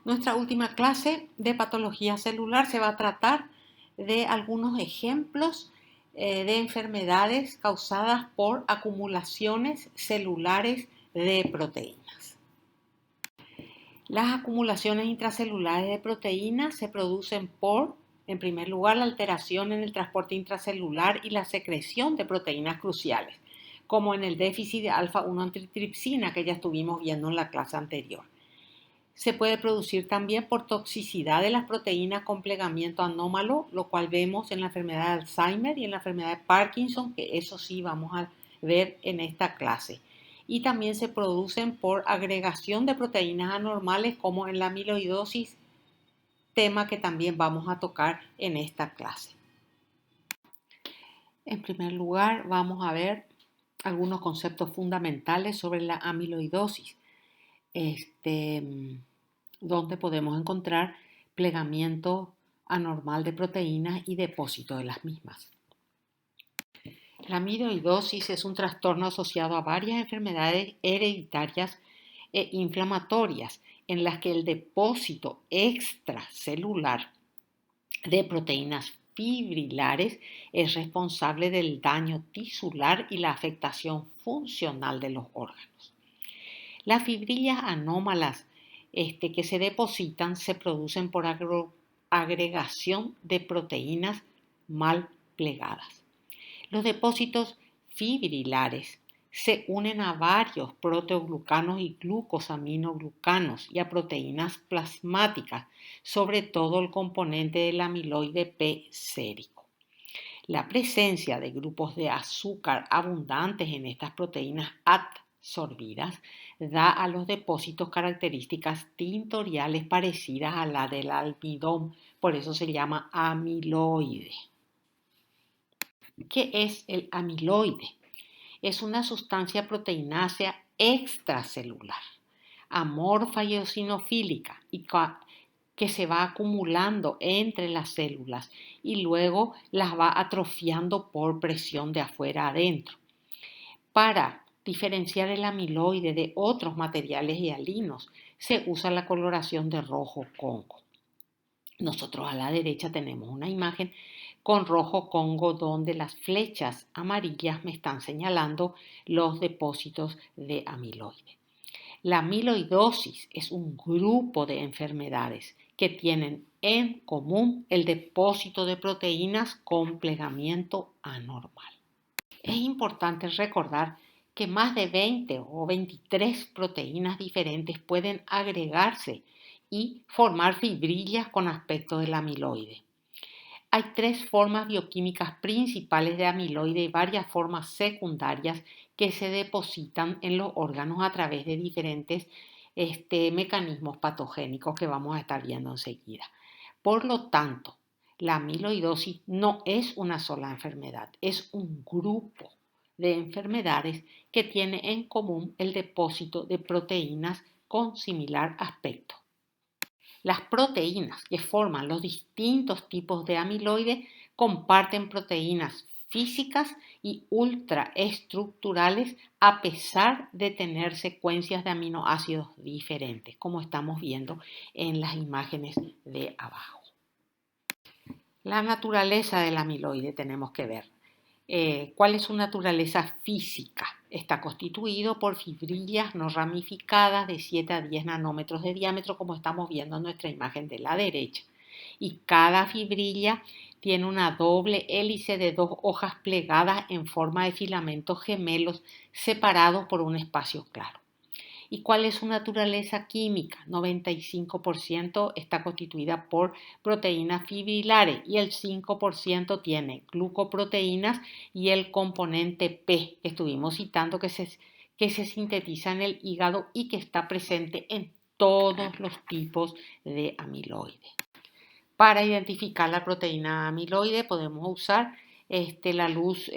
Nuestra última clase de patología celular se va a tratar de algunos ejemplos de enfermedades causadas por acumulaciones celulares de proteínas. Las acumulaciones intracelulares de proteínas se producen por, en primer lugar, la alteración en el transporte intracelular y la secreción de proteínas cruciales, como en el déficit de alfa-1 antitripsina que ya estuvimos viendo en la clase anterior. Se puede producir también por toxicidad de las proteínas con plegamiento anómalo, lo cual vemos en la enfermedad de Alzheimer y en la enfermedad de Parkinson, que eso sí vamos a ver en esta clase. Y también se producen por agregación de proteínas anormales como en la amiloidosis, tema que también vamos a tocar en esta clase. En primer lugar, vamos a ver algunos conceptos fundamentales sobre la amiloidosis. Donde podemos encontrar plegamiento anormal de proteínas y depósito de las mismas. La amiloidosis es un trastorno asociado a varias enfermedades hereditarias e inflamatorias en las que el depósito extracelular de proteínas fibrilares es responsable del daño tisular y la afectación funcional de los órganos. Las fibrillas anómalas que se depositan se producen por agregación de proteínas mal plegadas. Los depósitos fibrilares se unen a varios proteoglucanos y glucosaminoglucanos y a proteínas plasmáticas, sobre todo el componente del amiloide P sérico. La presencia de grupos de azúcar abundantes en estas proteínas absorbidas da a los depósitos características tintoriales parecidas a la del almidón, por eso se llama amiloide. ¿Qué es el amiloide? Es una sustancia proteinácea extracelular, amorfa y eosinofílica y que se va acumulando entre las células y luego las va atrofiando por presión de afuera adentro. Para diferenciar el amiloide de otros materiales hialinos, se usa la coloración de rojo Congo. Nosotros a la derecha tenemos una imagen con rojo Congo donde las flechas amarillas me están señalando los depósitos de amiloide. La amiloidosis es un grupo de enfermedades que tienen en común el depósito de proteínas con plegamiento anormal. Es importante recordar que más de 20 o 23 proteínas diferentes pueden agregarse y formar fibrillas con aspecto del amiloide. Hay 3 formas bioquímicas principales de amiloide y varias formas secundarias que se depositan en los órganos a través de diferentes mecanismos patogénicos que vamos a estar viendo enseguida. Por lo tanto, la amiloidosis no es una sola enfermedad, es un grupo de enfermedades que tiene en común el depósito de proteínas con similar aspecto. Las proteínas que forman los distintos tipos de amiloide comparten proteínas físicas y ultraestructurales a pesar de tener secuencias de aminoácidos diferentes, como estamos viendo en las imágenes de abajo. La naturaleza del amiloide tenemos que ver. ¿Cuál es su naturaleza física? Está constituido por fibrillas no ramificadas de 7 a 10 nanómetros de diámetro, como estamos viendo en nuestra imagen de la derecha. Y cada fibrilla tiene una doble hélice de 2 hojas plegadas en forma de filamentos gemelos separados por un espacio claro. ¿Y cuál es su naturaleza química? 95% está constituida por proteínas fibrilares y el 5% tiene glucoproteínas y el componente P que estuvimos citando que se sintetiza en el hígado y que está presente en todos los tipos de amiloide. Para identificar la proteína amiloide podemos usar la luz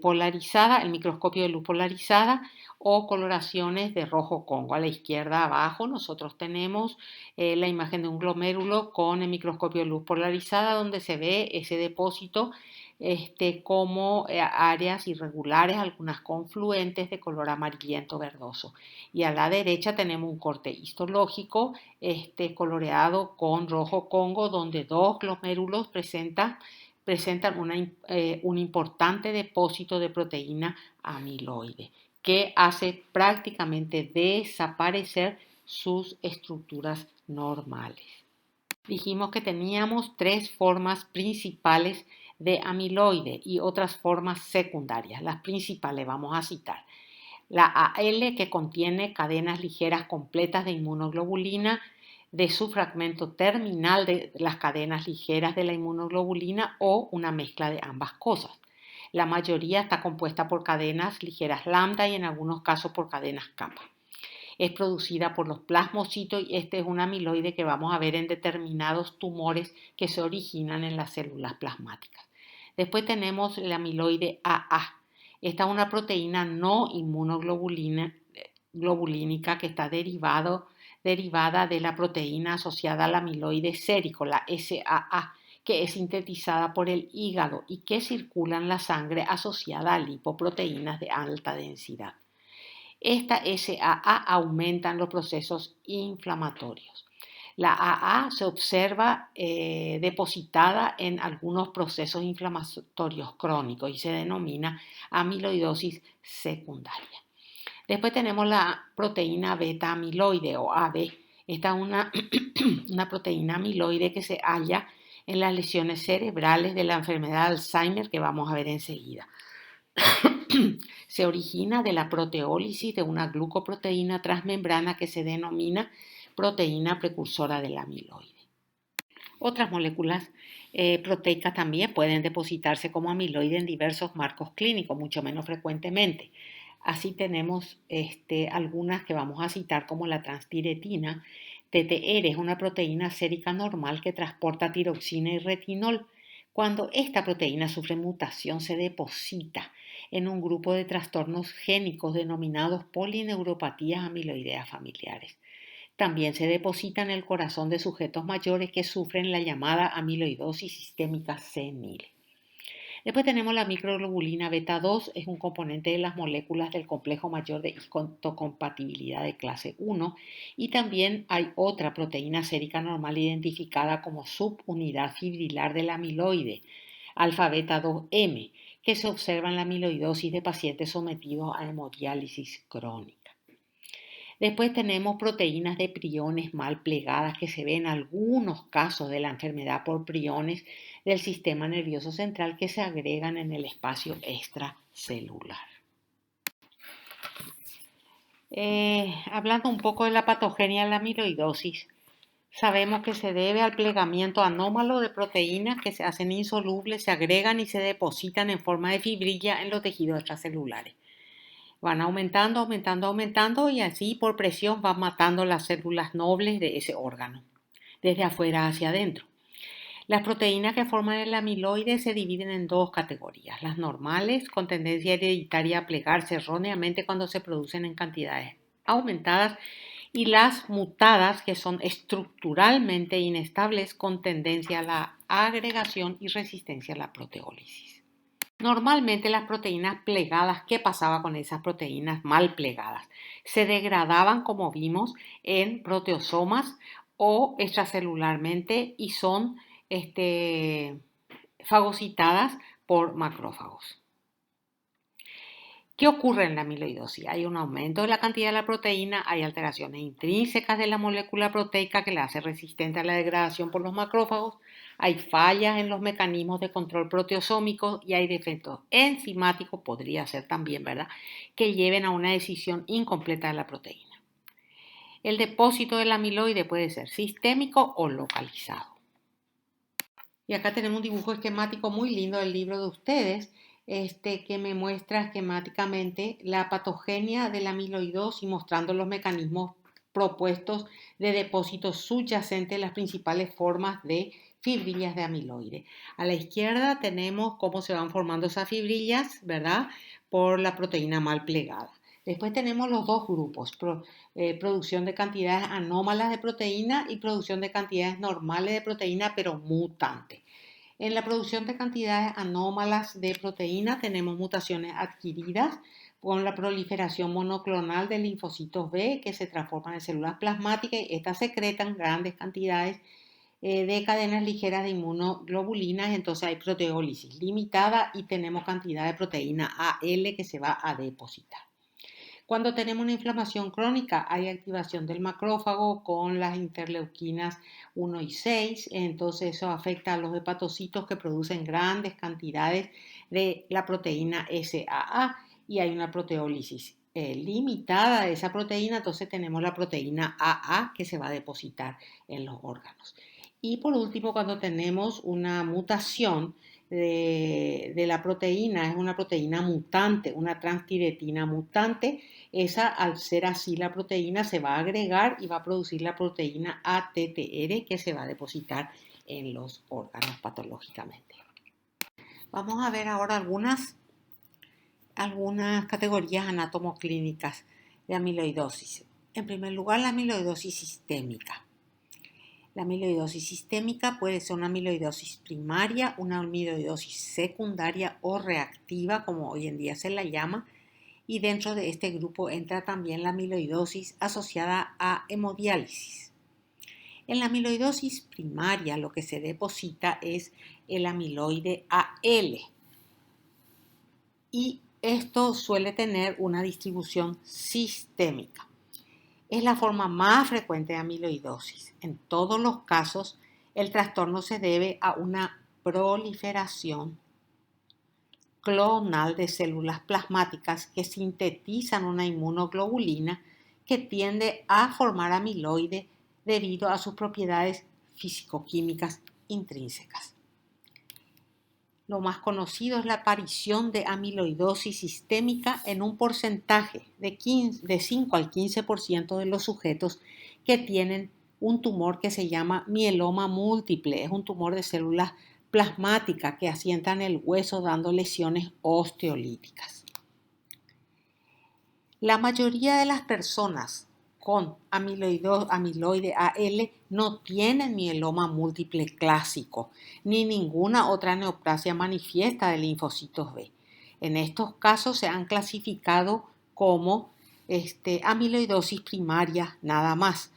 polarizada, el microscopio de luz polarizada o coloraciones de rojo Congo. A la izquierda abajo nosotros tenemos la imagen de un glomérulo con el microscopio de luz polarizada donde se ve ese depósito como áreas irregulares, algunas confluentes de color amarillento verdoso. Y a la derecha tenemos un corte histológico coloreado con rojo Congo, donde dos glomérulos presentan un importante depósito de proteína amiloide que hace prácticamente desaparecer sus estructuras normales. Dijimos que teníamos tres formas principales de amiloide y otras formas secundarias. Las principales vamos a citar. La AL, que contiene cadenas ligeras completas de inmunoglobulina, de su fragmento terminal de las cadenas ligeras de la inmunoglobulina o una mezcla de ambas cosas. La mayoría está compuesta por cadenas ligeras lambda y en algunos casos por cadenas kappa. Es producida por los plasmocitos y este es un amiloide que vamos a ver en determinados tumores que se originan en las células plasmáticas. Después tenemos el amiloide AA. Esta es una proteína no inmunoglobulínica que está derivada de la proteína asociada al amiloide sérico, la SAA, que es sintetizada por el hígado y que circula en la sangre asociada a lipoproteínas de alta densidad. Esta SAA aumenta en los procesos inflamatorios. La AA se observa depositada en algunos procesos inflamatorios crónicos y se denomina amiloidosis secundaria. Después tenemos la proteína beta amiloide o AB. Esta es una proteína amiloide que se halla en las lesiones cerebrales de la enfermedad de Alzheimer que vamos a ver enseguida. Se origina de la proteólisis de una glucoproteína transmembrana que se denomina proteína precursora del amiloide. Otras moléculas proteicas también pueden depositarse como amiloide en diversos marcos clínicos, mucho menos frecuentemente. Así tenemos algunas que vamos a citar como la transtiretina. TTR es una proteína sérica normal que transporta tiroxina y retinol. Cuando esta proteína sufre mutación se deposita en un grupo de trastornos génicos denominados polineuropatías amiloideas familiares. También se deposita en el corazón de sujetos mayores que sufren la llamada amiloidosis sistémica senil. Después tenemos la microglobulina beta 2, es un componente de las moléculas del complejo mayor de histocompatibilidad de clase 1 y también hay otra proteína sérica normal identificada como subunidad fibrilar del amiloide, alfa beta 2M, que se observa en la amiloidosis de pacientes sometidos a hemodiálisis crónica. Después tenemos proteínas de priones mal plegadas que se ven en algunos casos de la enfermedad por priones del sistema nervioso central que se agregan en el espacio extracelular. Hablando un poco de la patogenia de la amiloidosis, sabemos que se debe al plegamiento anómalo de proteínas que se hacen insolubles, se agregan y se depositan en forma de fibrilla en los tejidos extracelulares. Van aumentando y así por presión van matando las células nobles de ese órgano, desde afuera hacia adentro. Las proteínas que forman el amiloide se dividen en dos categorías, las normales con tendencia hereditaria a plegarse erróneamente cuando se producen en cantidades aumentadas y las mutadas que son estructuralmente inestables con tendencia a la agregación y resistencia a la proteólisis. Normalmente las proteínas plegadas, ¿qué pasaba con esas proteínas mal plegadas? Se degradaban, como vimos, en proteosomas o extracelularmente y son fagocitadas por macrófagos. ¿Qué ocurre en la amiloidosis? Hay un aumento de la cantidad de la proteína, hay alteraciones intrínsecas de la molécula proteica que la hace resistente a la degradación por los macrófagos, hay fallas en los mecanismos de control proteosómico y hay defectos enzimáticos, podría ser también, ¿verdad?, que lleven a una decisión incompleta de la proteína. El depósito del amiloide puede ser sistémico o localizado. Y acá tenemos un dibujo esquemático muy lindo del libro de ustedes, que me muestra esquemáticamente la patogenia de la amiloidosis mostrando los mecanismos propuestos de depósito subyacente de las principales formas de fibrillas de amiloide. A la izquierda tenemos cómo se van formando esas fibrillas, ¿verdad?, por la proteína mal plegada. Después tenemos los dos grupos, producción de cantidades anómalas de proteína y producción de cantidades normales de proteína, pero mutante. En la producción de cantidades anómalas de proteína tenemos mutaciones adquiridas con la proliferación monoclonal de linfocitos B que se transforman en células plasmáticas y estas secretan grandes cantidades de cadenas ligeras de inmunoglobulinas, entonces hay proteólisis limitada y tenemos cantidad de proteína AL que se va a depositar. Cuando tenemos una inflamación crónica hay activación del macrófago con las interleuquinas 1 y 6, entonces eso afecta a los hepatocitos que producen grandes cantidades de la proteína SAA y hay una proteólisis limitada de esa proteína, entonces tenemos la proteína AA que se va a depositar en los órganos. Y por último, cuando tenemos una mutación de la proteína, es una proteína mutante, una transtiretina mutante, esa al ser así la proteína se va a agregar y va a producir la proteína ATTR que se va a depositar en los órganos patológicamente. Vamos a ver ahora algunas categorías anatomoclínicas de amiloidosis. En primer lugar, la amiloidosis sistémica. La amiloidosis sistémica puede ser una amiloidosis primaria, una amiloidosis secundaria o reactiva, como hoy en día se la llama, y dentro de este grupo entra también la amiloidosis asociada a hemodiálisis. En la amiloidosis primaria lo que se deposita es el amiloide AL y esto suele tener una distribución sistémica. Es la forma más frecuente de amiloidosis. En todos los casos, el trastorno se debe a una proliferación clonal de células plasmáticas que sintetizan una inmunoglobulina que tiende a formar amiloide debido a sus propiedades físico-químicas intrínsecas. Lo más conocido es la aparición de amiloidosis sistémica en un porcentaje de 5 al 15% de los sujetos que tienen un tumor que se llama mieloma múltiple. Es un tumor de células plasmáticas que asientan el hueso dando lesiones osteolíticas. La mayoría de las personas con amiloide AL no tienen mieloma múltiple clásico ni ninguna otra neoplasia manifiesta de linfocitos B. En estos casos se han clasificado como amiloidosis primaria nada más,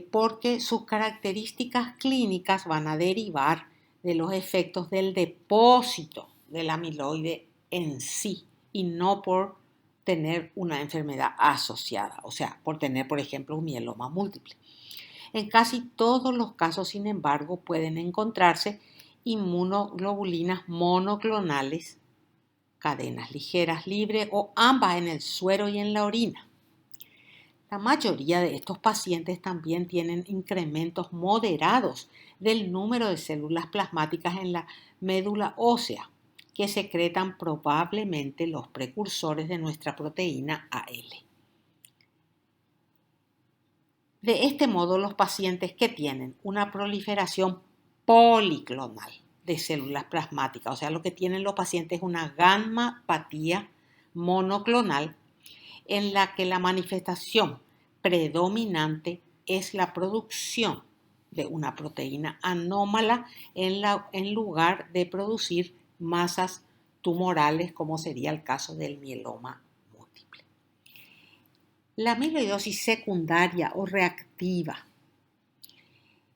porque sus características clínicas van a derivar de los efectos del depósito del amiloide en sí y no por tener una enfermedad asociada, o sea, por tener, por ejemplo, un mieloma múltiple. En casi todos los casos, sin embargo, pueden encontrarse inmunoglobulinas monoclonales, cadenas ligeras libres o ambas en el suero y en la orina. La mayoría de estos pacientes también tienen incrementos moderados del número de células plasmáticas en la médula ósea, que secretan probablemente los precursores de nuestra proteína AL. De este modo, los pacientes que tienen una proliferación policlonal de células plasmáticas, o sea, lo que tienen los pacientes es una gammapatía monoclonal en la que la manifestación predominante es la producción de una proteína anómala en lugar de producir masas tumorales, como sería el caso del mieloma múltiple. La amiloidosis secundaria o reactiva.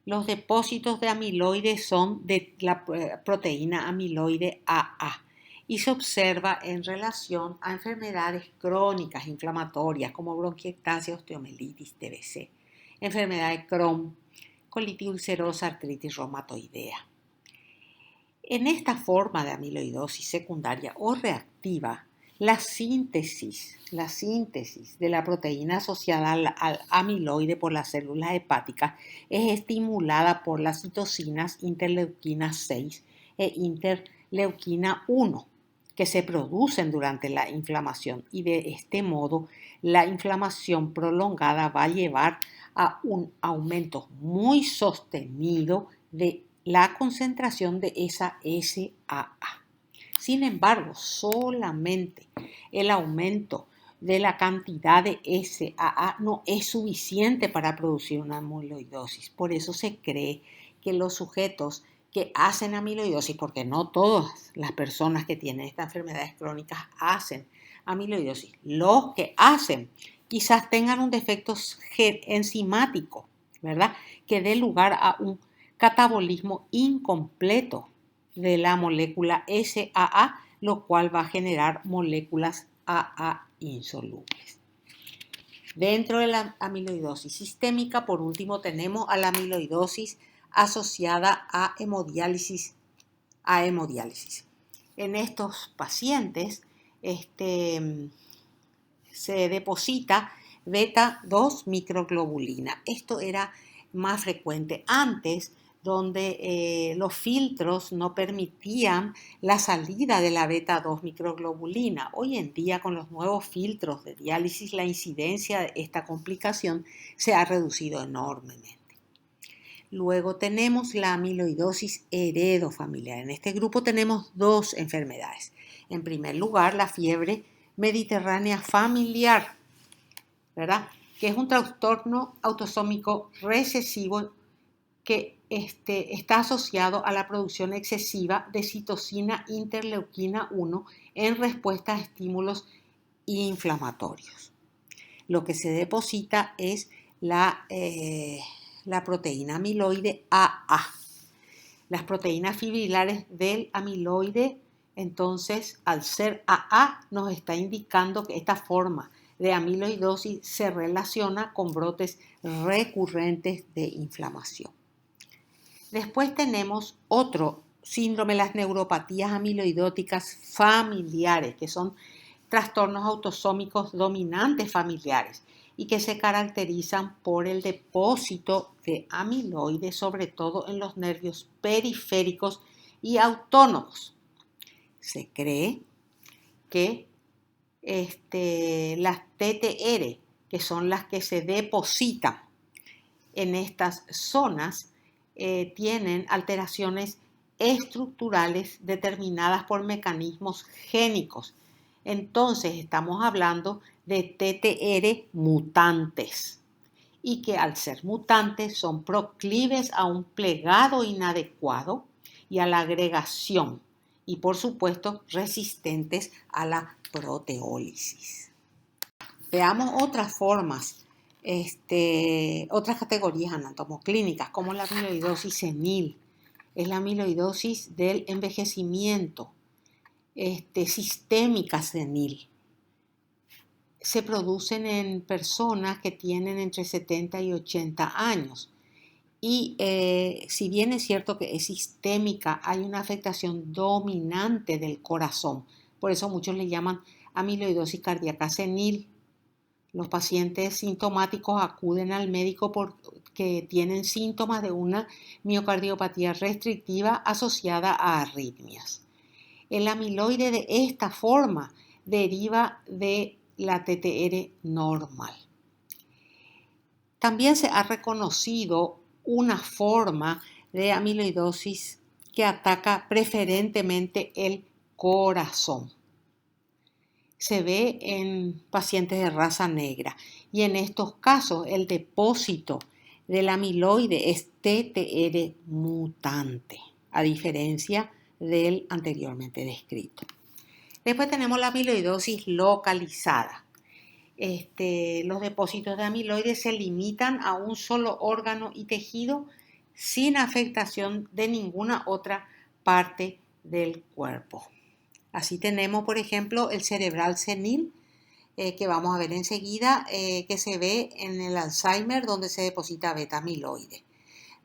Los depósitos de amiloide son de la proteína amiloide AA y se observa en relación a enfermedades crónicas inflamatorias como bronquiectasia, osteomelitis, TBC, enfermedad de Crohn, colitis ulcerosa, artritis reumatoidea. En esta forma de amiloidosis secundaria o reactiva, la síntesis de la proteína asociada al amiloide por las células hepáticas es estimulada por las citocinas interleuquina 6 e interleuquina 1 que se producen durante la inflamación y de este modo la inflamación prolongada va a llevar a un aumento muy sostenido de la concentración de esa SAA. Sin embargo, solamente el aumento de la cantidad de SAA no es suficiente para producir una amiloidosis. Por eso se cree que los sujetos que hacen amiloidosis, porque no todas las personas que tienen estas enfermedades crónicas hacen amiloidosis. Los que hacen quizás tengan un defecto enzimático, ¿verdad? Que dé lugar a un catabolismo incompleto de la molécula SAA, lo cual va a generar moléculas AA insolubles. Dentro de la amiloidosis sistémica, por último, tenemos a la amiloidosis asociada a hemodiálisis. En estos pacientes se deposita beta 2 microglobulina. Esto era más frecuente antes, donde los filtros no permitían la salida de la beta 2 microglobulina. Hoy en día, con los nuevos filtros de diálisis, la incidencia de esta complicación se ha reducido enormemente. Luego tenemos la amiloidosis heredofamiliar. En este grupo tenemos dos enfermedades. En primer lugar, la fiebre mediterránea familiar, ¿verdad? Que es un trastorno autosómico recesivo que está asociado a la producción excesiva de citocina interleuquina 1 en respuesta a estímulos inflamatorios. Lo que se deposita es la proteína amiloide AA. Las proteínas fibrilares del amiloide, entonces, al ser AA, nos está indicando que esta forma de amiloidosis se relaciona con brotes recurrentes de inflamación. Después tenemos otro síndrome, las neuropatías amiloidóticas familiares, que son trastornos autosómicos dominantes familiares y que se caracterizan por el depósito de amiloide, sobre todo en los nervios periféricos y autónomos. Se cree que las TTR, que son las que se depositan en estas zonas, tienen alteraciones estructurales determinadas por mecanismos génicos. Entonces estamos hablando de TTR mutantes y que al ser mutantes son proclives a un plegado inadecuado y a la agregación y por supuesto resistentes a la proteólisis. Veamos otras formas, otras categorías anatomoclínicas como la amiloidosis senil. Es la amiloidosis del envejecimiento. Sistémica senil. Se producen en personas que tienen entre 70 y 80 años. Y si bien es cierto que es sistémica, hay una afectación dominante del corazón. Por eso muchos le llaman amiloidosis cardíaca senil. Los pacientes sintomáticos acuden al médico porque tienen síntomas de una miocardiopatía restrictiva asociada a arritmias. El amiloide de esta forma deriva de la TTR normal. También se ha reconocido una forma de amiloidosis que ataca preferentemente el corazón. Se ve en pacientes de raza negra y en estos casos el depósito del amiloide es TTR mutante, a diferencia del anteriormente descrito. Después tenemos la amiloidosis localizada. Los depósitos de amiloide se limitan a un solo órgano y tejido sin afectación de ninguna otra parte del cuerpo. Así tenemos, por ejemplo, el cerebral senil, que vamos a ver enseguida, que se ve en el Alzheimer, donde se deposita beta-amiloide.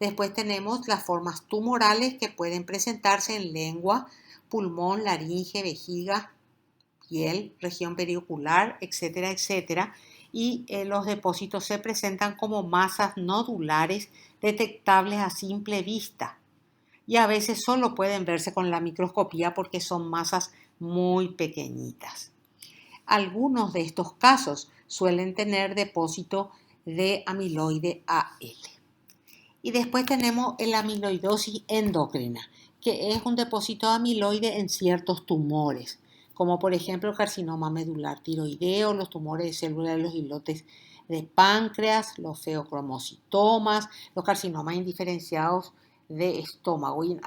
Después tenemos las formas tumorales que pueden presentarse en lengua, pulmón, laringe, vejiga, piel, región periocular, etcétera, etcétera. Y los depósitos se presentan como masas nodulares detectables a simple vista. Y a veces solo pueden verse con la microscopía porque son masas muy pequeñitas. Algunos de estos casos suelen tener depósito de amiloide AL. Y después tenemos la amiloidosis endocrina, que es un depósito de amiloide en ciertos tumores, como por ejemplo el carcinoma medular tiroideo, los tumores de células de los islotes de páncreas, los feocromocitomas, los carcinomas indiferenciados de estómago. Y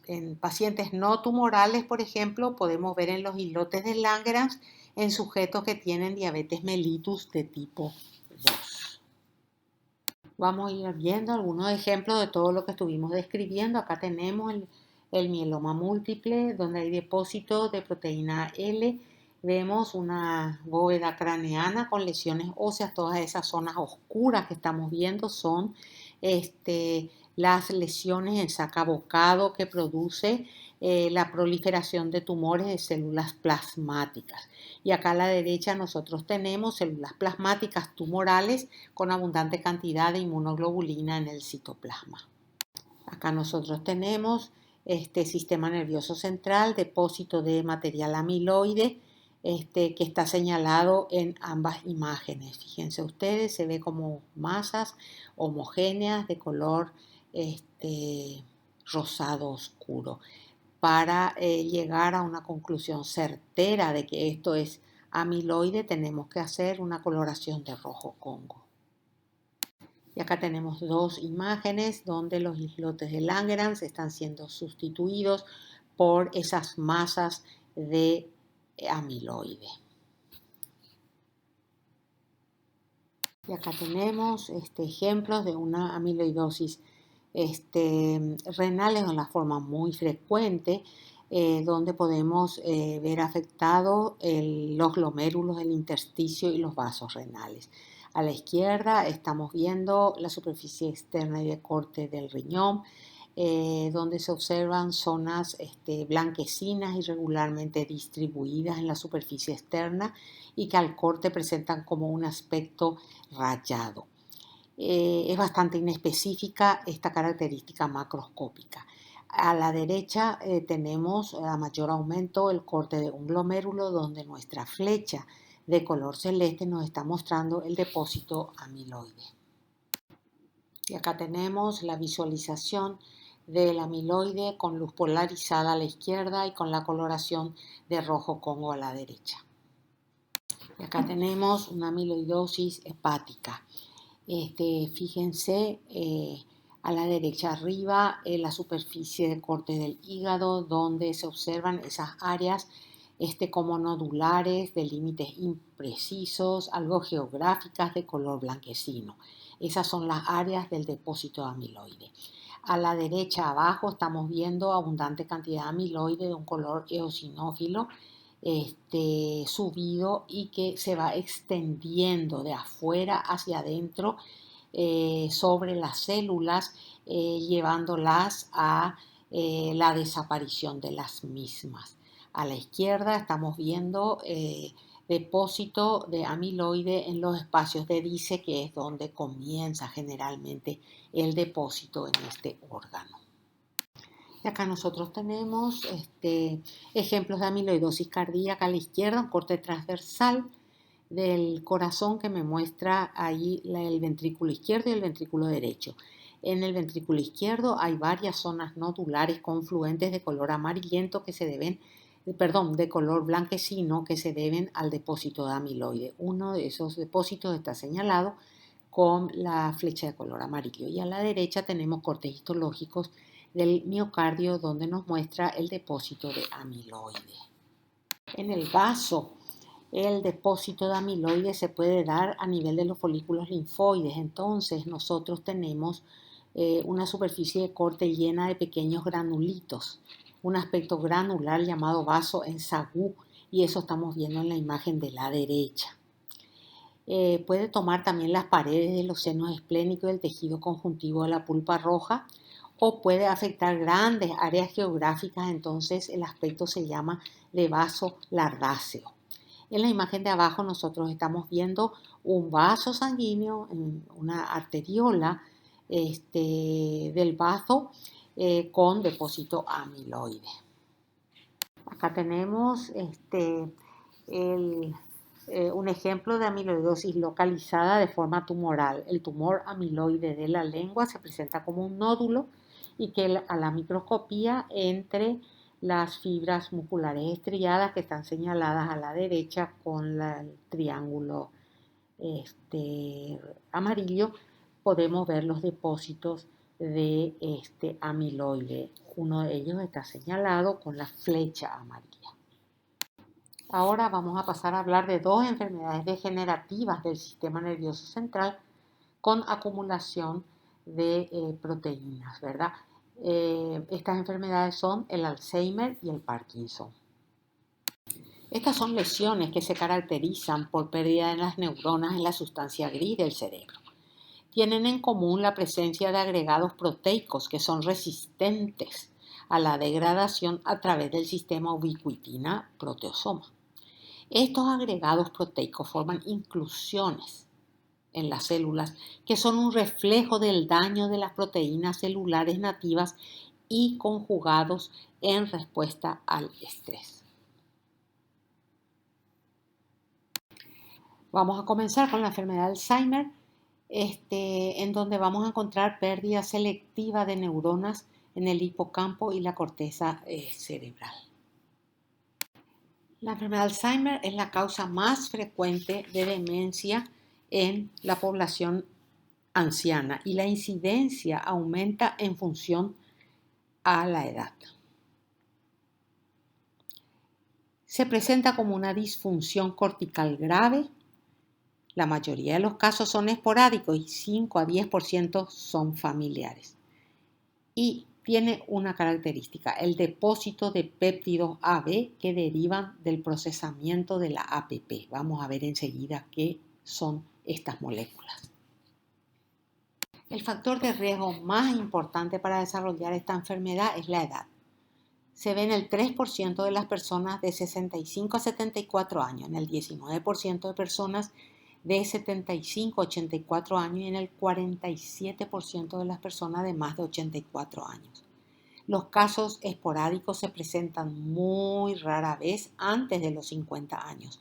en pacientes no tumorales, por ejemplo, podemos ver en los islotes de Langerhans en sujetos que tienen diabetes mellitus de tipo 2. Vamos a ir viendo algunos ejemplos de todo lo que estuvimos describiendo. Acá tenemos el mieloma múltiple, donde hay depósito de proteína L. Vemos una bóveda craneana con lesiones óseas. Todas esas zonas oscuras que estamos viendo son las lesiones en saca-bocado que produce la proliferación de tumores de células plasmáticas. Y acá a la derecha nosotros tenemos células plasmáticas tumorales con abundante cantidad de inmunoglobulina en el citoplasma. Acá nosotros tenemos sistema nervioso central, depósito de material amiloide, que está señalado en ambas imágenes. Fíjense ustedes, se ve como masas homogéneas de color rosado oscuro. Para llegar a una conclusión certera de que esto es amiloide, tenemos que hacer una coloración de rojo Congo. Y acá tenemos dos imágenes donde los islotes de Langerhans están siendo sustituidos por esas masas de amiloide. Y acá tenemos ejemplos de una amiloidosis renales de una forma muy frecuente, donde podemos ver afectados los glomérulos del intersticio y los vasos renales. A la izquierda estamos viendo la superficie externa y de corte del riñón, donde se observan zonas blanquecinas irregularmente distribuidas en la superficie externa y que al corte presentan como un aspecto rayado. Es bastante inespecífica esta característica macroscópica. A la derecha tenemos a mayor aumento el corte de un glomérulo donde nuestra flecha de color celeste nos está mostrando el depósito amiloide. Y acá tenemos la visualización del amiloide con luz polarizada a la izquierda y con la coloración de rojo Congo a la derecha. Y acá tenemos una amiloidosis hepática. Fíjense a la derecha arriba la superficie de corte del hígado donde se observan esas áreas como nodulares de límites imprecisos, algo geográficas de color blanquecino. Esas son las áreas del depósito de amiloide. A la derecha abajo estamos viendo abundante cantidad de amiloide de un color eosinófilo subido y que se va extendiendo de afuera hacia adentro sobre las células, llevándolas a la desaparición de las mismas. A la izquierda estamos viendo depósito de amiloide en los espacios de Dice, que es donde comienza generalmente el depósito en este órgano. Y acá nosotros tenemos ejemplos de amiloidosis cardíaca a la izquierda, un corte transversal del corazón que me muestra ahí el ventrículo izquierdo y el ventrículo derecho. En el ventrículo izquierdo hay varias zonas nodulares confluentes de color amarillento que se deben, de color blanquecino que se deben al depósito de amiloide. Uno de esos depósitos está señalado con la flecha de color amarillo. Y a la derecha tenemos cortes histológicos del miocardio donde nos muestra el depósito de amiloide. En el vaso, el depósito de amiloide se puede dar a nivel de los folículos linfoides. Entonces nosotros tenemos una superficie de corte llena de pequeños granulitos, un aspecto granular llamado vaso en sagú, y eso estamos viendo en la imagen de la derecha. Puede tomar también las paredes de los senos esplénicos y el tejido conjuntivo de la pulpa roja, o puede afectar grandes áreas geográficas, entonces el aspecto se llama de vaso lardáceo. En la imagen de abajo nosotros estamos viendo un vaso sanguíneo, una arteriola del vaso con depósito amiloide. Acá tenemos un ejemplo de amiloidosis localizada de forma tumoral. El tumor amiloide de la lengua se presenta como un nódulo y que a la microscopía entre las fibras musculares estriadas que están señaladas a la derecha con el triángulo amarillo, podemos ver los depósitos de este amiloide. Uno de ellos está señalado con la flecha amarilla. Ahora vamos a pasar a hablar de dos enfermedades degenerativas del sistema nervioso central con acumulación de proteínas, ¿verdad? Estas enfermedades son el Alzheimer y el Parkinson. Estas son lesiones que se caracterizan por pérdida de las neuronas en la sustancia gris del cerebro. Tienen en común la presencia de agregados proteicos que son resistentes a la degradación a través del sistema ubiquitina-proteasoma. Estos agregados proteicos forman inclusiones en las células que son un reflejo del daño de las proteínas celulares nativas y conjugados en respuesta al estrés. Vamos a comenzar con la enfermedad de Alzheimer, en donde vamos a encontrar pérdida selectiva de neuronas en el hipocampo y la corteza cerebral. La enfermedad de Alzheimer es la causa más frecuente de demencia en la población anciana y la incidencia aumenta en función a la edad. Se presenta como una disfunción cortical grave. La mayoría de los casos son esporádicos y 5 a 10% son familiares. Y tiene una característica, el depósito de péptidos AB que derivan del procesamiento de la APP. Vamos a ver enseguida qué son estas moléculas. El factor de riesgo más importante para desarrollar esta enfermedad es la edad. Se ve en el 3% de las personas de 65 a 74 años, en el 19% de personas de 75 a 84 años y en el 47% de las personas de más de 84 años. Los casos esporádicos se presentan muy rara vez antes de los 50 años,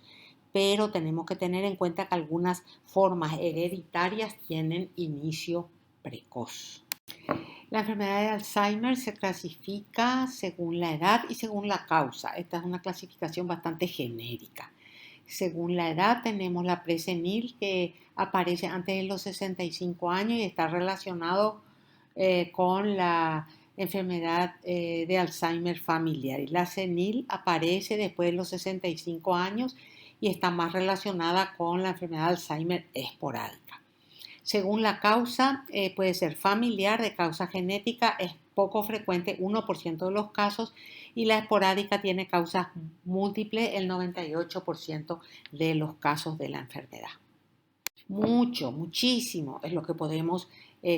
pero tenemos que tener en cuenta que algunas formas hereditarias tienen inicio precoz. La enfermedad de Alzheimer se clasifica según la edad y según la causa. Esta es una clasificación bastante genérica. Según la edad tenemos la presenil que aparece antes de los 65 años y está relacionado con la enfermedad de Alzheimer familiar. Y la senil aparece después de los 65 años y está más relacionada con la enfermedad de Alzheimer esporádica. Según la causa, puede ser familiar, de causa genética, es poco frecuente, 1% de los casos, y la esporádica tiene causas múltiples, el 98% de los casos de la enfermedad. Muchísimo es lo que podemos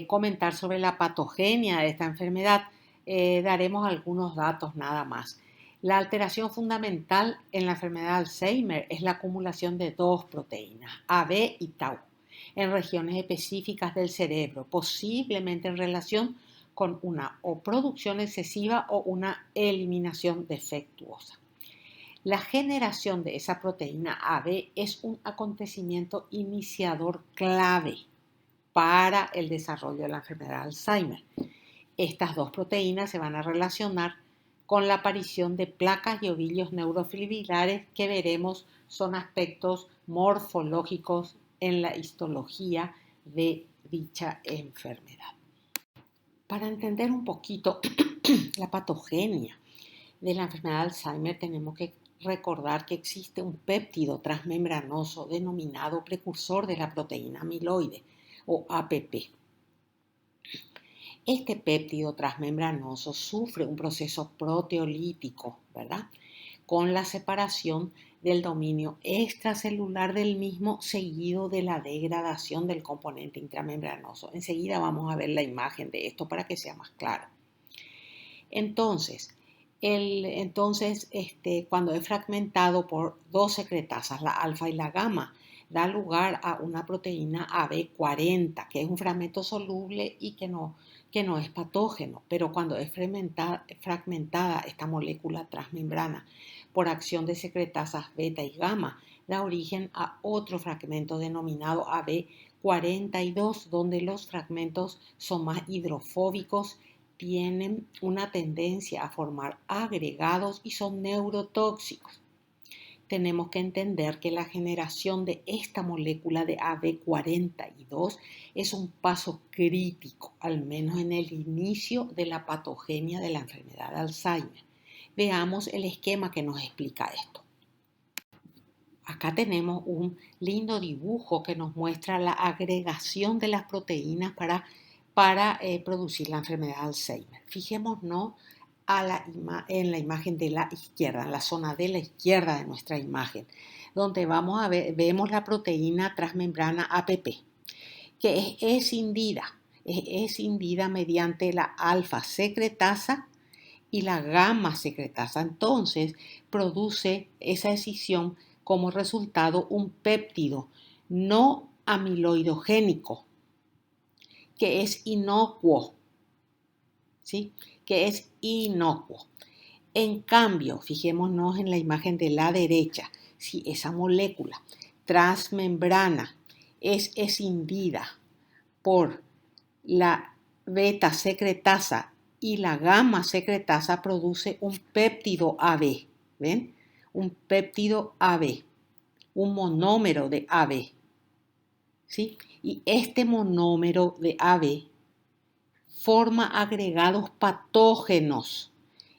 comentar sobre la patogenia de esta enfermedad. Daremos algunos datos nada más. La alteración fundamental en la enfermedad de Alzheimer es la acumulación de dos proteínas, AB y tau, en regiones específicas del cerebro, posiblemente en relación con una o producción excesiva o una eliminación defectuosa. La generación de esa proteína AB es un acontecimiento iniciador clave para el desarrollo de la enfermedad de Alzheimer. Estas dos proteínas se van a relacionar con la aparición de placas y ovillos neurofibrilares que veremos son aspectos morfológicos en la histología de dicha enfermedad. Para entender un poquito la patogenia de la enfermedad de Alzheimer tenemos que recordar que existe un péptido transmembranoso denominado precursor de la proteína amiloide o APP. Este péptido transmembranoso sufre un proceso proteolítico, ¿verdad? Con la separación del dominio extracelular del mismo seguido de la degradación del componente intramembranoso. Enseguida vamos a ver la imagen de esto para que sea más claro. Entonces, cuando es fragmentado por dos secretasas, la alfa y la gamma, da lugar a una proteína AB40, que es un fragmento soluble y que no es patógeno, pero cuando es fragmentada esta molécula transmembrana por acción de secretasas beta y gamma, da origen a otro fragmento denominado AB42, donde los fragmentos son más hidrofóbicos, tienen una tendencia a formar agregados y son neurotóxicos. tenemos que entender que la generación de esta molécula de AB42 es un paso crítico, al menos en el inicio de la patogenia de la enfermedad de Alzheimer. Veamos el esquema que nos explica esto. Acá tenemos un lindo dibujo que nos muestra la agregación de las proteínas para producir la enfermedad de Alzheimer. Fijémonos en la imagen de la izquierda, en la zona de la izquierda de nuestra imagen, donde vemos la proteína transmembrana APP, que es escindida mediante la alfa secretasa y la gamma secretasa. Entonces, produce esa escisión como resultado un péptido no amiloidogénico, que es inocuo, ¿sí? Que es inocuo. En cambio, fijémonos en la imagen de la derecha, si esa molécula transmembrana es escindida por la beta secretasa y la gamma secretasa, produce un péptido AB, ¿ven? Un péptido AB, un monómero de AB, ¿sí? Y este monómero de AB forma agregados patógenos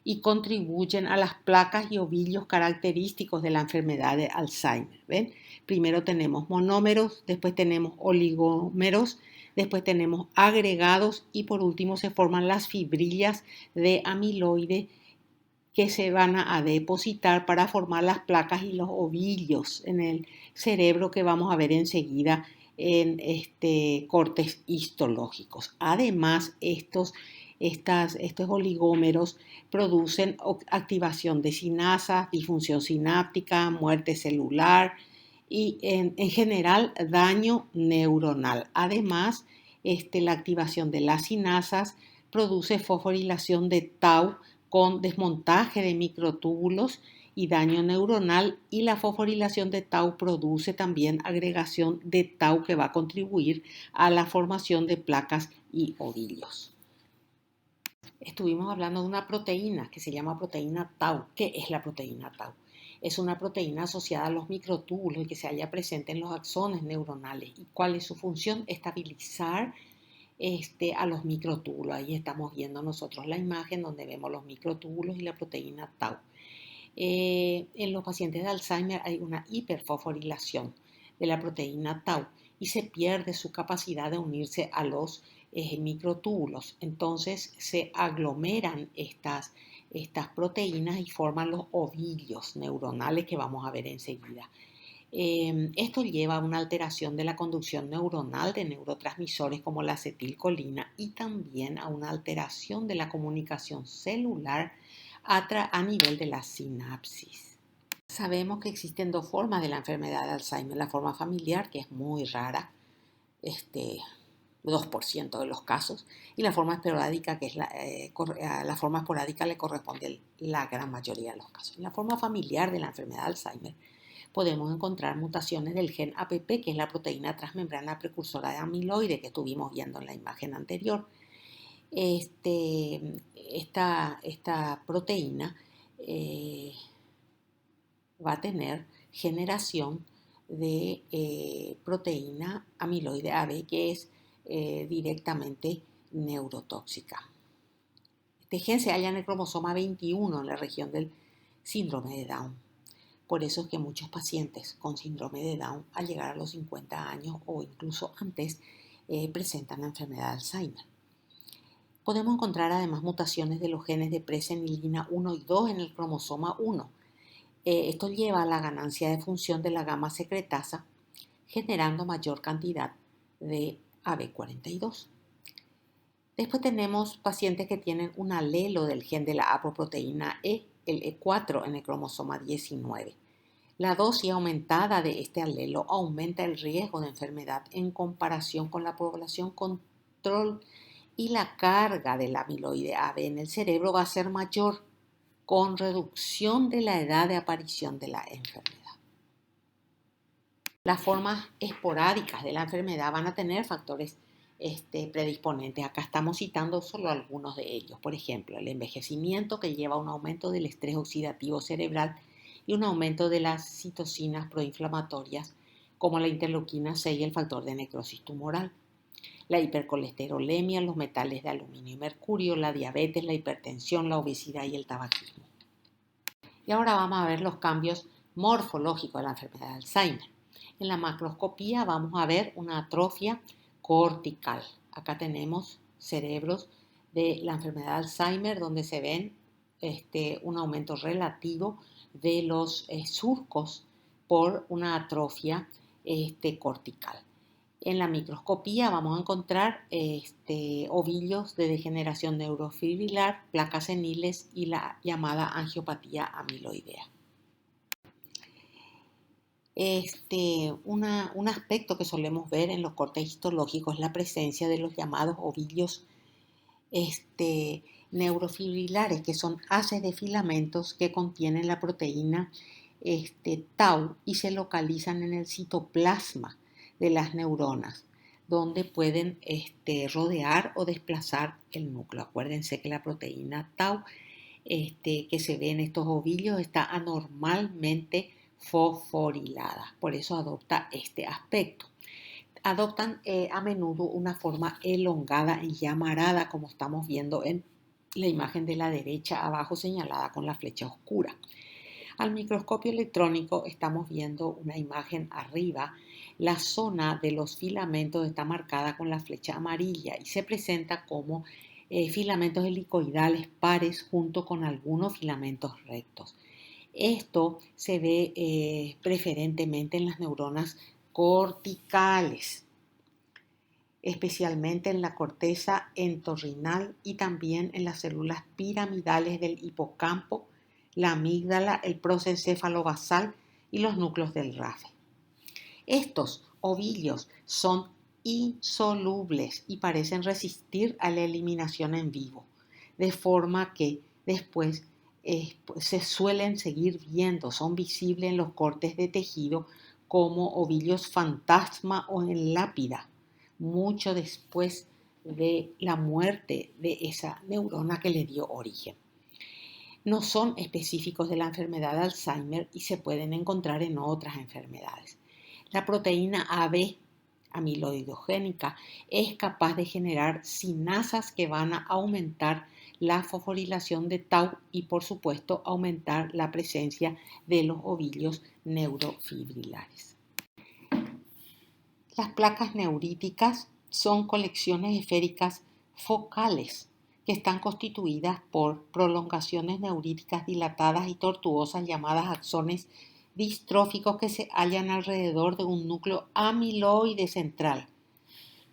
y contribuyen a las placas y ovillos característicos de la enfermedad de Alzheimer. ¿Ven? Primero tenemos monómeros, después tenemos oligómeros, después tenemos agregados y por último se forman las fibrillas de amiloide que se van a depositar para formar las placas y los ovillos en el cerebro que vamos a ver enseguida en cortes histológicos. Además, estos oligómeros producen activación de sinasas, disfunción sináptica, muerte celular y en general daño neuronal. Además, la activación de las sinasas produce fosforilación de tau con desmontaje de microtúbulos y daño neuronal, y la fosforilación de tau produce también agregación de tau que va a contribuir a la formación de placas y ovillos. Estuvimos hablando de una proteína que se llama proteína tau. ¿Qué es la proteína tau? Es una proteína asociada a los microtúbulos y que se halla presente en los axones neuronales. ¿Y cuál es su función? Estabilizar a los microtúbulos. Ahí estamos viendo nosotros la imagen donde vemos los microtúbulos y la proteína tau. En los pacientes de Alzheimer hay una hiperfosforilación de la proteína tau y se pierde su capacidad de unirse a los microtúbulos. Entonces se aglomeran estas proteínas y forman los ovillos neuronales que vamos a ver enseguida. Esto lleva a una alteración de la conducción neuronal de neurotransmisores como la acetilcolina y también a una alteración de la comunicación celular a nivel de la sinapsis. Sabemos que existen dos formas de la enfermedad de Alzheimer: la forma familiar, que es muy rara, 2% de los casos, y la forma esporádica, que es la forma esporádica le corresponde la gran mayoría de los casos. En la forma familiar de la enfermedad de Alzheimer podemos encontrar mutaciones del gen APP, que es la proteína transmembrana precursora de amiloide que estuvimos viendo en la imagen anterior. Esta proteína va a tener generación de proteína amiloide AB, que es directamente neurotóxica. Este gen se halla en el cromosoma 21 en la región del síndrome de Down. Por eso es que muchos pacientes con síndrome de Down, al llegar a los 50 años o incluso antes, presentan la enfermedad de Alzheimer. Podemos encontrar además mutaciones de los genes de presenilina 1 y 2 en el cromosoma 1. Esto lleva a la ganancia de función de la gamma secretasa, generando mayor cantidad de AB42. Después tenemos pacientes que tienen un alelo del gen de la apoproteína E, el E4 en el cromosoma 19. La dosis aumentada de este alelo aumenta el riesgo de enfermedad en comparación con la población control, y la carga del amiloide AB en el cerebro va a ser mayor, con reducción de la edad de aparición de la enfermedad. Las formas esporádicas de la enfermedad van a tener factores predisponentes. Acá estamos citando solo algunos de ellos. Por ejemplo, el envejecimiento, que lleva a un aumento del estrés oxidativo cerebral y un aumento de las citocinas proinflamatorias como la interleuquina 6 y el factor de necrosis tumoral. La hipercolesterolemia, los metales de aluminio y mercurio, la diabetes, la hipertensión, la obesidad y el tabaquismo. Y ahora vamos a ver los cambios morfológicos de la enfermedad de Alzheimer. En la macroscopía vamos a ver una atrofia cortical. Acá tenemos cerebros de la enfermedad de Alzheimer donde se ven un aumento relativo de los surcos por una atrofia cortical. En la microscopía vamos a encontrar ovillos de degeneración neurofibrilar, placas seniles y la llamada angiopatía amiloidea. Un aspecto que solemos ver en los cortes histológicos es la presencia de los llamados ovillos neurofibrilares, que son haces de filamentos que contienen la proteína tau y se localizan en el citoplasma de las neuronas, donde pueden rodear o desplazar el núcleo. Acuérdense que la proteína tau que se ve en estos ovillos está anormalmente fosforilada, por eso adopta este aspecto. Adoptan a menudo una forma elongada y llamarada, como estamos viendo en la imagen de la derecha abajo señalada con la flecha oscura. Al microscopio electrónico estamos viendo una imagen arriba. La zona de los filamentos está marcada con la flecha amarilla y se presenta como filamentos helicoidales pares junto con algunos filamentos rectos. Esto se ve preferentemente en las neuronas corticales, especialmente en la corteza entorrinal y también en las células piramidales del hipocampo, la amígdala, el prosencéfalo basal y los núcleos del RAFE. Estos ovillos son insolubles y parecen resistir a la eliminación en vivo, de forma que después se suelen seguir viendo, son visibles en los cortes de tejido como ovillos fantasma o en lápida, mucho después de la muerte de esa neurona que le dio origen. No son específicos de la enfermedad de Alzheimer y se pueden encontrar en otras enfermedades. La proteína AB amiloidogénica es capaz de generar sinasas que van a aumentar la fosforilación de tau y, por supuesto, aumentar la presencia de los ovillos neurofibrilares. Las placas neuríticas son colecciones esféricas focales que están constituidas por prolongaciones neuríticas dilatadas y tortuosas llamadas axones distróficos que se hallan alrededor de un núcleo amiloide central,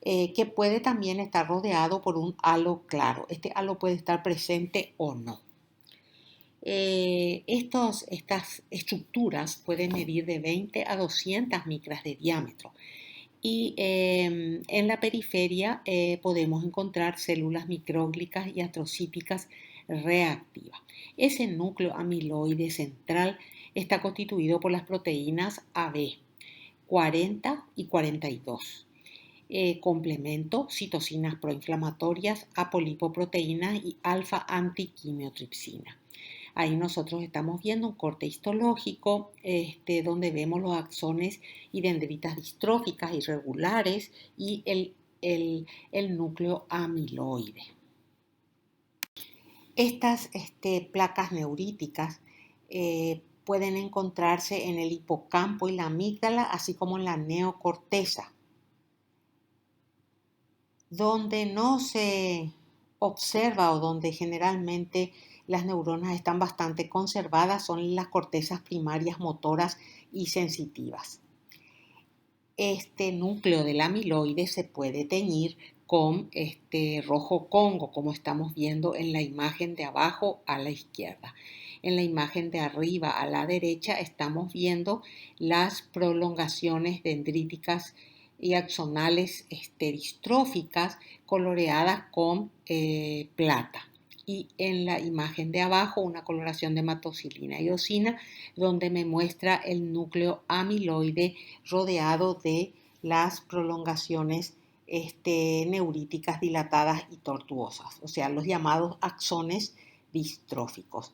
que puede también estar rodeado por un halo claro. Este halo puede estar presente o no. Estas estructuras pueden medir de 20 a 200 micras de diámetro. Y en la periferia podemos encontrar células micróglicas y astrocíticas reactivas. Ese núcleo amiloide central está constituido por las proteínas AB 40 y 42. Complemento, citocinas proinflamatorias, apolipoproteínas y alfa-antiquimiotripsina. Ahí nosotros estamos viendo un corte histológico donde vemos los axones y dendritas distróficas irregulares y el núcleo amiloide. Estas placas neuríticas pueden encontrarse en el hipocampo y la amígdala, así como en la neocorteza. Donde no se observa o donde generalmente las neuronas están bastante conservadas son las cortezas primarias motoras y sensitivas. Este núcleo del amiloide se puede teñir con rojo Congo, como estamos viendo en la imagen de abajo a la izquierda. En la imagen de arriba a la derecha estamos viendo las prolongaciones dendríticas y axonales distróficas coloreadas con plata. Y en la imagen de abajo una coloración de hematocilina y eosina donde me muestra el núcleo amiloide rodeado de las prolongaciones neuríticas dilatadas y tortuosas, o sea, los llamados axones distróficos.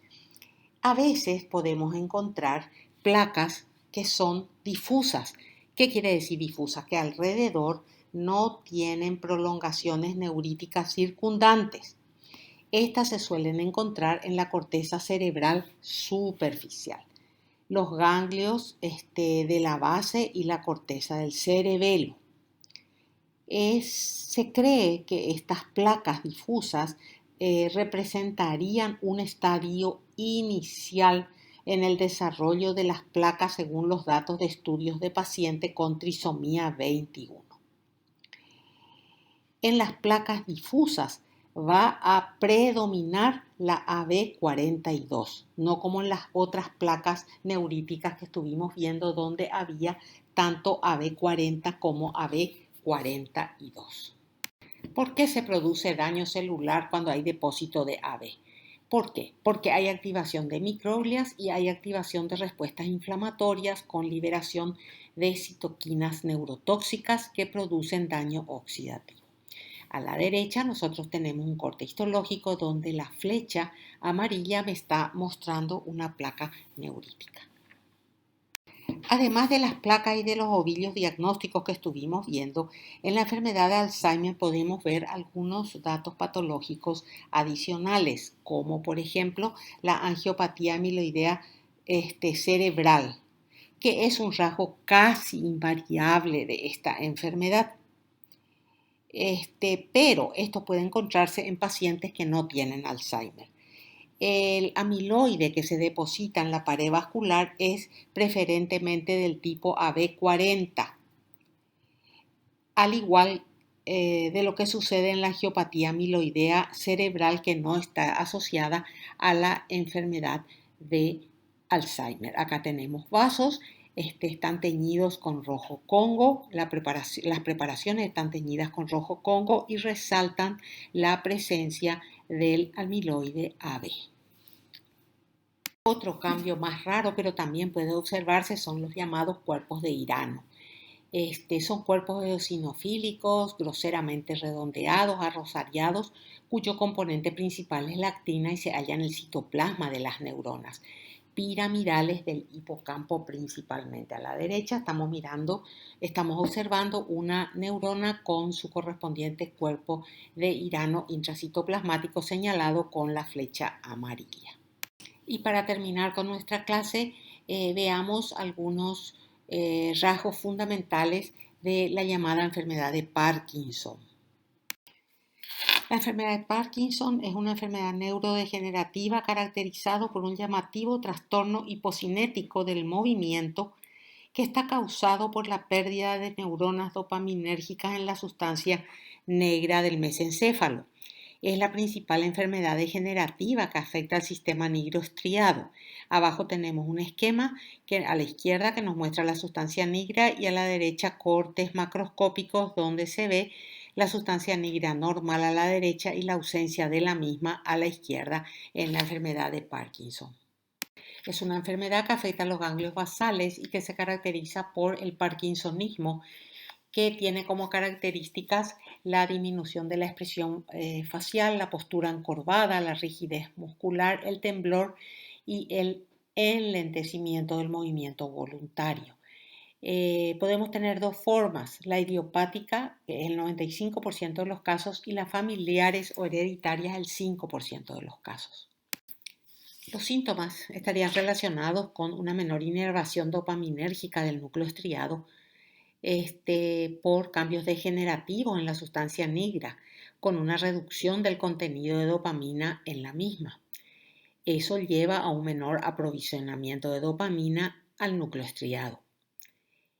A veces podemos encontrar placas que son difusas. ¿Qué quiere decir difusas? Que alrededor no tienen prolongaciones neuríticas circundantes. Estas se suelen encontrar en la corteza cerebral superficial, los ganglios de la base y la corteza del cerebelo. Se cree que estas placas difusas representarían un estadio inicial en el desarrollo de las placas según los datos de estudios de pacientes con trisomía 21. En las placas difusas va a predominar la AB42, no como en las otras placas neuríticas que estuvimos viendo donde había tanto AB40 como AB42. ¿Por qué se produce daño celular cuando hay depósito de AB? ¿Por qué? Porque hay activación de microglias y hay activación de respuestas inflamatorias con liberación de citoquinas neurotóxicas que producen daño oxidativo. A la derecha nosotros tenemos un corte histológico donde la flecha amarilla me está mostrando una placa neurítica. Además de las placas y de los ovillos diagnósticos que estuvimos viendo, en la enfermedad de Alzheimer podemos ver algunos datos patológicos adicionales, como por ejemplo la angiopatía amiloidea cerebral, que es un rasgo casi invariable de esta enfermedad. Pero esto puede encontrarse en pacientes que no tienen Alzheimer. El amiloide que se deposita en la pared vascular es preferentemente del tipo AB40, al igual de lo que sucede en la angiopatía amiloidea cerebral que no está asociada a la enfermedad de Alzheimer. Acá tenemos vasos. Están teñidos con rojo Congo, las preparaciones están teñidas con rojo Congo y resaltan la presencia del amiloide AB. Otro cambio más raro, pero también puede observarse, son los llamados cuerpos de Hirano. Son cuerpos eosinofílicos, groseramente redondeados, arrosariados, cuyo componente principal es la actina y se halla en el citoplasma de las neuronas piramidales del hipocampo principalmente. A la derecha estamos observando una neurona con su correspondiente cuerpo de Hirano intracitoplasmático señalado con la flecha amarilla. Y para terminar con nuestra clase, veamos algunos rasgos fundamentales de la llamada enfermedad de Parkinson. La enfermedad de Parkinson es una enfermedad neurodegenerativa caracterizada por un llamativo trastorno hipocinético del movimiento que está causado por la pérdida de neuronas dopaminérgicas en la sustancia negra del mesencéfalo. Es la principal enfermedad degenerativa que afecta al sistema nigroestriado. Abajo tenemos un esquema a la izquierda que nos muestra la sustancia negra y a la derecha cortes macroscópicos donde se ve la sustancia negra normal a la derecha y la ausencia de la misma a la izquierda en la enfermedad de Parkinson. Es una enfermedad que afecta a los ganglios basales y que se caracteriza por el parkinsonismo, que tiene como características la disminución de la expresión facial, la postura encorvada, la rigidez muscular, el temblor y el enlentecimiento del movimiento voluntario. Podemos tener dos formas, la idiopática, que es el 95% de los casos, y las familiares o hereditarias, el 5% de los casos. Los síntomas estarían relacionados con una menor inervación dopaminérgica del núcleo estriado, por cambios degenerativos en la sustancia negra, con una reducción del contenido de dopamina en la misma. Eso lleva a un menor aprovisionamiento de dopamina al núcleo estriado.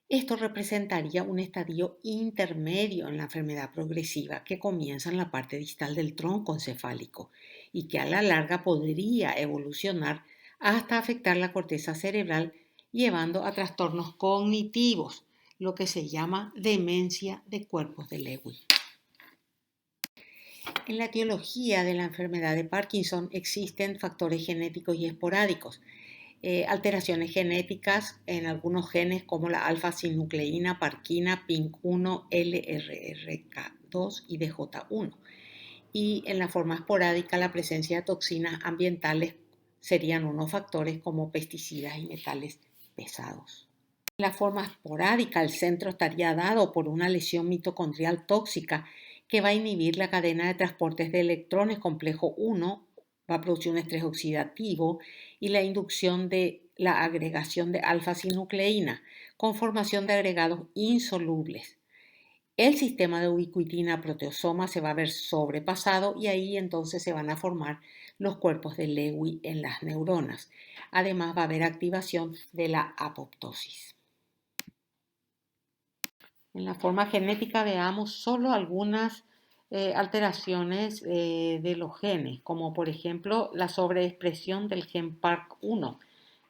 Esto representaría un estadio intermedio en la enfermedad progresiva que comienza en la parte distal del tronco encefálico y que a la larga podría evolucionar hasta afectar la corteza cerebral, llevando a trastornos cognitivos, lo que se llama demencia de cuerpos de Lewy. En la etiología de la enfermedad de Parkinson existen factores genéticos y esporádicos. Alteraciones genéticas en algunos genes como la alfa-sinucleína, parquina, PINK1, LRRK2 y DJ1. Y en la forma esporádica la presencia de toxinas ambientales serían unos factores como pesticidas y metales pesados. En la forma esporádica, el centro estaría dado por una lesión mitocondrial tóxica que va a inhibir la cadena de transportes de electrones complejo 1, va a producir un estrés oxidativo y la inducción de la agregación de alfa-sinucleína con formación de agregados insolubles. El sistema de ubiquitina proteosoma se va a ver sobrepasado y ahí entonces se van a formar los cuerpos de Lewy en las neuronas. Además va a haber activación de la apoptosis. En la forma genética veamos solo algunas alteraciones de los genes, como por ejemplo la sobreexpresión del gen PARC1,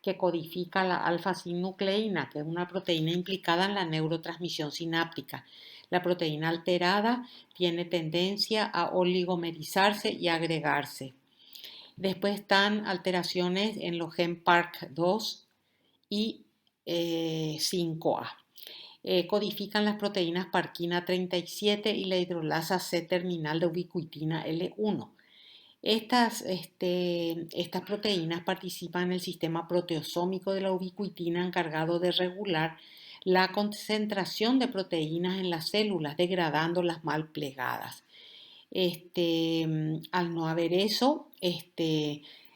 que codifica la alfa-sinucleína, que es una proteína implicada en la neurotransmisión sináptica. La proteína alterada tiene tendencia a oligomerizarse y agregarse. Después están alteraciones en los gen PARC2 y 5A. Codifican las proteínas parquina 37 y la hidrolasa C terminal de ubiquitina L1. Estas proteínas participan en el sistema proteosómico de la ubiquitina encargado de regular la concentración de proteínas en las células, degradando las mal plegadas. Al no haber eso,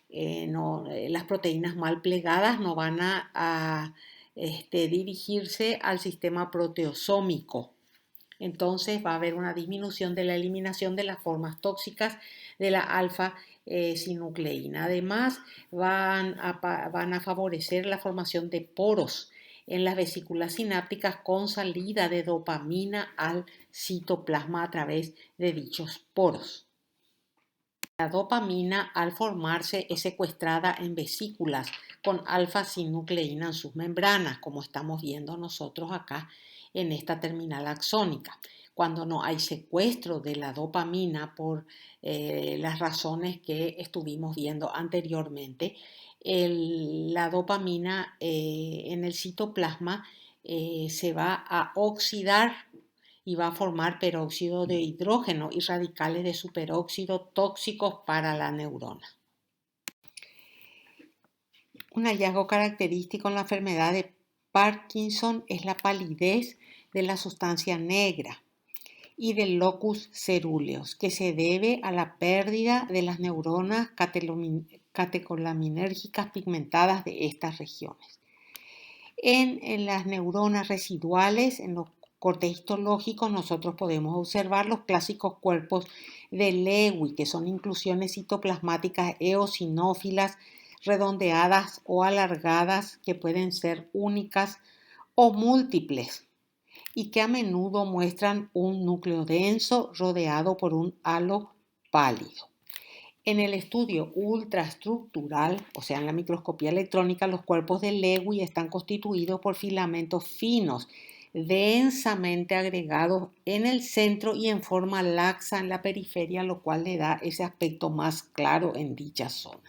las proteínas mal plegadas no van a dirigirse al sistema proteosómico. Entonces va a haber una disminución de la eliminación de las formas tóxicas de la alfa-sinucleína. Además, van a favorecer la formación de poros en las vesículas sinápticas con salida de dopamina al citoplasma a través de dichos poros. La dopamina, al formarse, es secuestrada en vesículas con alfa-sinucleína en sus membranas, como estamos viendo nosotros acá en esta terminal axónica. Cuando no hay secuestro de la dopamina por las razones que estuvimos viendo anteriormente, la dopamina en el citoplasma se va a oxidar y va a formar peróxido de hidrógeno y radicales de superóxido tóxicos para la neurona. Un hallazgo característico en la enfermedad de Parkinson es la palidez de la sustancia negra y del locus cerúleos, que se debe a la pérdida de las neuronas catecolaminérgicas pigmentadas de estas regiones. En las neuronas residuales, en los cortes histológicos, nosotros podemos observar los clásicos cuerpos de Lewy, que son inclusiones citoplasmáticas eosinófilas, redondeadas o alargadas, que pueden ser únicas o múltiples y que a menudo muestran un núcleo denso rodeado por un halo pálido. En el estudio ultraestructural, o sea, en la microscopía electrónica, los cuerpos de Lewy están constituidos por filamentos finos, densamente agregados en el centro y en forma laxa en la periferia, lo cual le da ese aspecto más claro en dicha zona.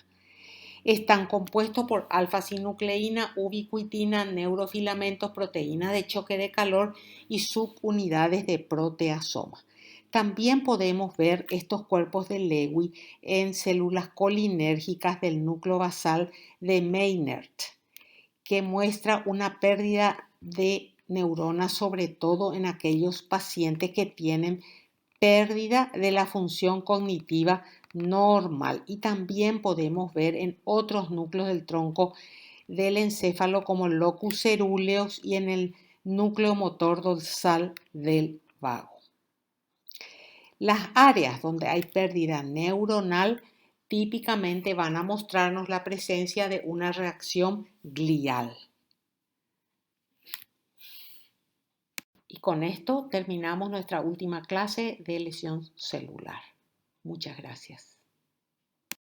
Están compuestos por alfa-sinucleína, ubiquitina, neurofilamentos, proteínas de choque de calor y subunidades de proteasoma. También podemos ver estos cuerpos de Lewy en células colinérgicas del núcleo basal de Meynert, que muestra una pérdida de neuronas, sobre todo en aquellos pacientes que tienen pérdida de la función cognitiva normal. Y también podemos ver en otros núcleos del tronco del encéfalo como el locus cerúleos y en el núcleo motor dorsal del vago. Las áreas donde hay pérdida neuronal típicamente van a mostrarnos la presencia de una reacción glial. Y con esto terminamos nuestra última clase de lesión celular. Muchas gracias.